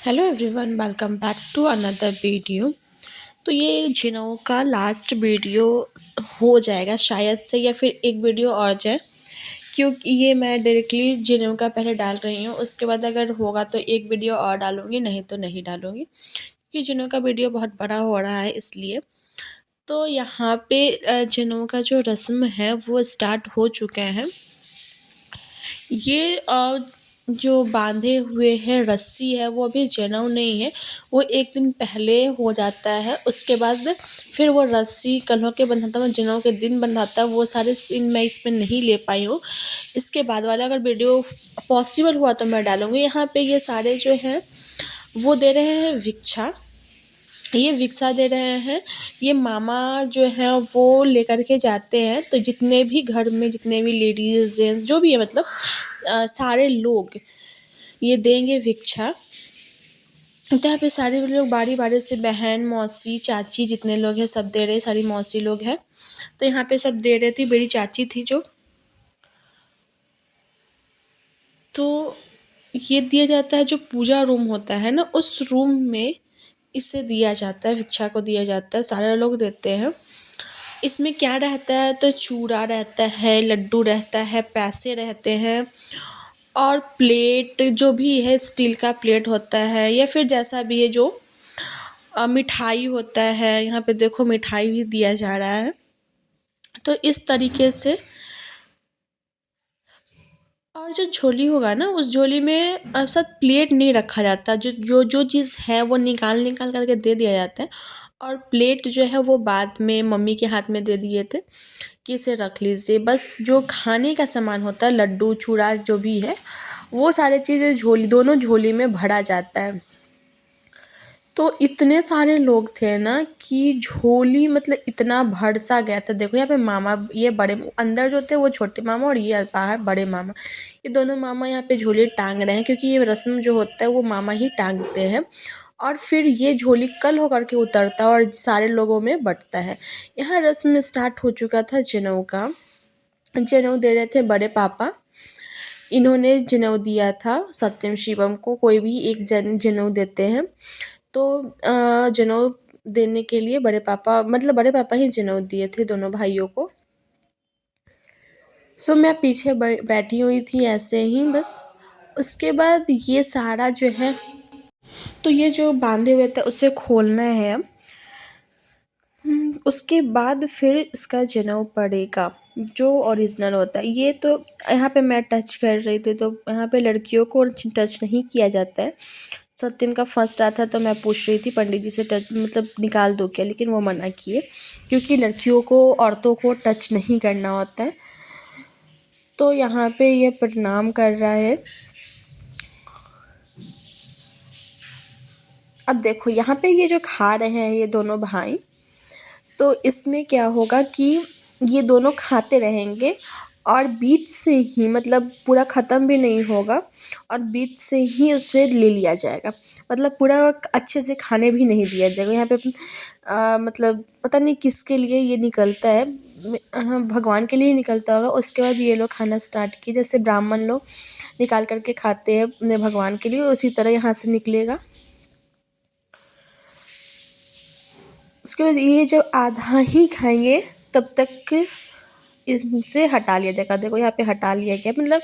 Hello everyone, welcome back to another video. तो ये जिनों का लास्ट वीडियो हो जाएगा शायद से, या फिर एक वीडियो और जाए, क्योंकि ये मैं डायरेक्टली जिनों का पहले डाल रही हूँ। उसके बाद अगर होगा तो एक वीडियो और डालूँगी, नहीं तो नहीं डालूँगी, क्योंकि जिनों का वीडियो बहुत बड़ा हो रहा है इसलिए। तो यहाँ पे जिनों का जो रस्म है वो स्टार्ट हो चुके हैं। ये जो बांधे हुए हैं रस्सी है वो अभी जनेऊ नहीं है, वो एक दिन पहले हो जाता है। उसके बाद फिर वो रस्सी कन्हों के बंधाता है, जनेऊ के दिन बंधाता है। वो सारे सीन मैं इसमें नहीं ले पाई हूँ। इसके बाद वाला अगर वीडियो पॉसिबल हुआ तो मैं डालूँगी। यहाँ पे ये सारे जो हैं वो दे रहे हैं भिक्षा। ये भिक्षा दे रहे हैं, ये मामा जो हैं वो लेकर के जाते हैं। तो जितने भी घर में जितने भी लेडीज़ जेंट्स जो भी है, मतलब सारे लोग ये देंगे भिक्षा। तो यहाँ पे सारे लोग बारी बारी से, बहन, मौसी, चाची, जितने लोग हैं सब दे रहे, सारी मौसी लोग हैं। तो यहाँ पे सब दे रहे थे। मेरी चाची थी जो, तो ये दिया जाता है जो पूजा रूम होता है ना, उस रूम में इसे दिया जाता है, भिक्षा को दिया जाता है, सारे लोग देते हैं। इसमें क्या रहता है, तो चूड़ा रहता है, लड्डू रहता है, पैसे रहते हैं, और प्लेट जो भी है स्टील का प्लेट होता है, या फिर जैसा भी है जो मिठाई होता है। यहाँ पे देखो मिठाई भी दिया जा रहा है। तो इस तरीके से, और जो झोली होगा ना उस झोली में सब प्लेट नहीं रखा जाता। जो जो जो चीज़ है वो निकाल निकाल करके दे दिया जाता है, और प्लेट जो है वो बाद में मम्मी के हाथ में दे दिए थे कि इसे रख लीजिए। बस जो खाने का सामान होता है, लड्डू, चूड़ा, जो भी है, वो सारी चीज़ें झोली, दोनों झोली में भरा जाता है। तो इतने सारे लोग थे ना कि झोली मतलब इतना भर सा गया था। देखो यहाँ पे मामा, ये बड़े अंदर जो थे वो छोटे मामा, और ये बाहर बड़े मामा, ये दोनों मामा यहाँ पे झोली टांग रहे हैं, क्योंकि ये रस्म जो होता है वो मामा ही टांगते हैं। और फिर ये झोली कल होकर के उतरता है और सारे लोगों में बंटता है। यहाँ रस्म स्टार्ट हो चुका था जनेऊ का। जनेऊ दे रहे थे बड़े पापा। इन्होंने जनेऊ दिया था सत्यम शिवम को। कोई भी एक जनेऊ देते हैं। तो जनेऊ देने के लिए बड़े पापा, मतलब बड़े पापा ही जनेऊ दिए थे दोनों भाइयों को। सो मैं पीछे बैठी हुई थी ऐसे ही बस। उसके बाद ये सारा जो है, तो ये जो बांधे हुए थे उसे खोलना है अब। उसके बाद फिर इसका जनेऊ पड़ेगा जो ओरिजिनल होता है। ये तो यहाँ पे मैं टच कर रही थी, तो यहाँ पे लड़कियों को टच नहीं किया जाता है। सत्यम का फर्स्ट आता तो मैं पूछ रही थी पंडित जी से, टच मतलब निकाल दो क्या, लेकिन वो मना किए, क्योंकि लड़कियों को, औरतों को टच नहीं करना होता है। तो यहाँ पे ये प्रणाम कर रहा है। अब देखो यहाँ पे ये जो खा रहे हैं ये दोनों भाई, तो इसमें क्या होगा कि ये दोनों खाते रहेंगे, और बीच से ही, मतलब पूरा ख़त्म भी नहीं होगा, और बीच से ही उसे ले लिया जाएगा। मतलब पूरा अच्छे से खाने भी नहीं दिया जाएगा। यहाँ पे मतलब पता नहीं किसके लिए ये निकलता है, भगवान के लिए ही निकलता होगा। उसके बाद ये लोग खाना स्टार्ट किए, जैसे ब्राह्मण लोग निकाल करके खाते हैं अपने भगवान के लिए, उसी तरह यहाँ से निकलेगा। उसके बाद ये जब आधा ही खाएंगे तब तक इनसे हटा लिया जाएगा। देखो यहाँ पे हटा लिया गया, मतलब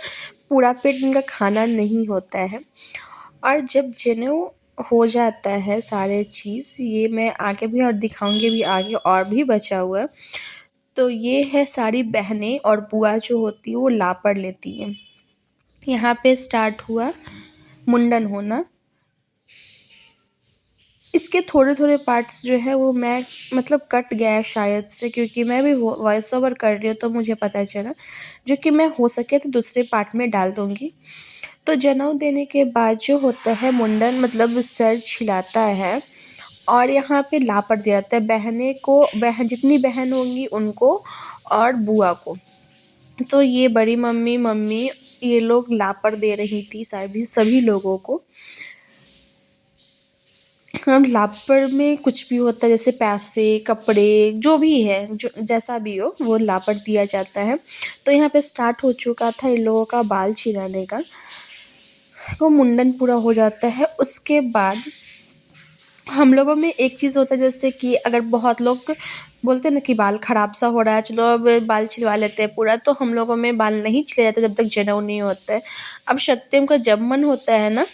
पूरा पेट इनका खाना नहीं होता है। और जब जनेऊ हो जाता है सारे चीज़, ये मैं आगे भी और दिखाऊंगी भी, आगे और भी बचा हुआ है। तो ये है सारी बहनें और बुआ जो होती है वो लापड़ लेती हैं। यहाँ पे स्टार्ट हुआ मुंडन होना। इसके थोड़े थोड़े पार्ट्स जो है वो मैं, मतलब कट गया है शायद से, क्योंकि मैं भी वॉइस ओवर कर रही हूँ तो मुझे पता चला, जो कि मैं हो सके तो दूसरे पार्ट में डाल दूँगी। तो जनेऊ देने के बाद जो होता है मुंडन, मतलब सर छिलाता है, और यहाँ पे लापड़ दिया जाता है बहनें को, बहन जितनी बहन होंगी उनको, और बुआ को। तो ये बड़ी मम्मी, मम्मी, ये लोग लापड़ दे रही थी सभी लोगों को। हम लापड़ में कुछ भी होता है, जैसे पैसे, कपड़े, जो भी है, जो जैसा भी हो वो लापड़ दिया जाता है। तो यहाँ पे स्टार्ट हो चुका था इन लोगों का बाल छिलाने का। वो मुंडन पूरा हो जाता है। उसके बाद हम लोगों में एक चीज़ होता है, जैसे कि अगर बहुत लोग बोलते हैं ना कि बाल खराब सा हो रहा है, चलो अब बाल छिलवा लेते हैं पूरा, तो हम लोगों में बाल नहीं छिले जाते जब तक जनेऊ नहीं होता है। अब सत्यम का जब मन होता है ना,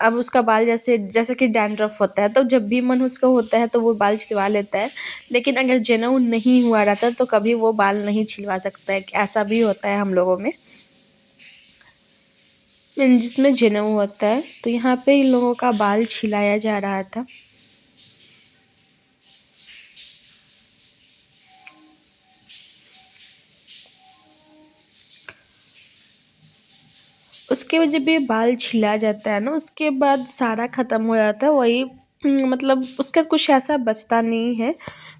अब उसका बाल जैसे जैसे कि डैंड्रफ होता है, तो जब भी मन उसका होता है तो वो बाल छिलवा लेता है। लेकिन अगर जनेऊ नहीं हुआ रहता तो कभी वो बाल नहीं छिलवा सकता है। ऐसा भी होता है हम लोगों में जिसमें जनेऊ होता है। तो यहाँ पे इन लोगों का बाल छिलाया जा रहा था। उसके बाद जब ये बाल छिला जाता है ना, उसके बाद सारा ख़त्म हो जाता है। वही मतलब उसका कुछ ऐसा बचता नहीं है।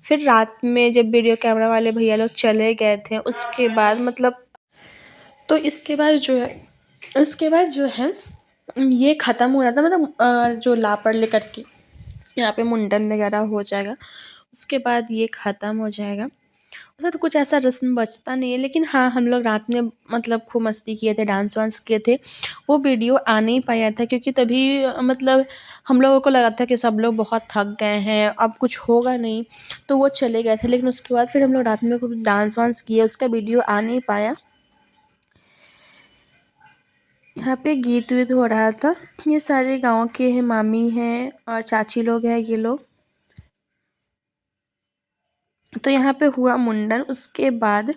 फिर रात में जब वीडियो कैमरा वाले भैया लोग चले गए थे, उसके बाद मतलब तो इसके बाद जो है ये ख़त्म हो जाता है। मतलब जो लापर लेकर के यहाँ पे मुंडन वगैरह हो जाएगा, उसके बाद ये ख़त्म हो जाएगा। वैसे तो कुछ ऐसा रस्म बचता नहीं है, लेकिन हाँ, हम लोग रात में मतलब खूब मस्ती किए थे, डांस वांस किए थे। वो वीडियो आ नहीं पाया था क्योंकि तभी मतलब हम लोगों को लगा था कि सब लोग बहुत थक गए हैं, अब कुछ होगा नहीं, तो वो चले गए थे। लेकिन उसके बाद फिर हम लोग रात में खूब डांस वांस किए, उसका वीडियो आ नहीं पाया। यहाँ पे गीत वीत हो रहा था। ये सारे गाँव के हैं, मामी हैं और चाची लोग हैं ये लोग। तो यहाँ पे हुआ मुंडन। उसके बाद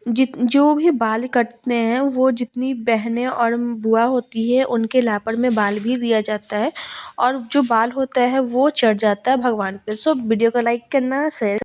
जो भी बाल कटते हैं, वो जितनी बहनें और बुआ होती है उनके लापर में बाल भी दिया जाता है, और जो बाल होता है वो चढ़ जाता है भगवान पे। सो वीडियो को लाइक करना, शेयर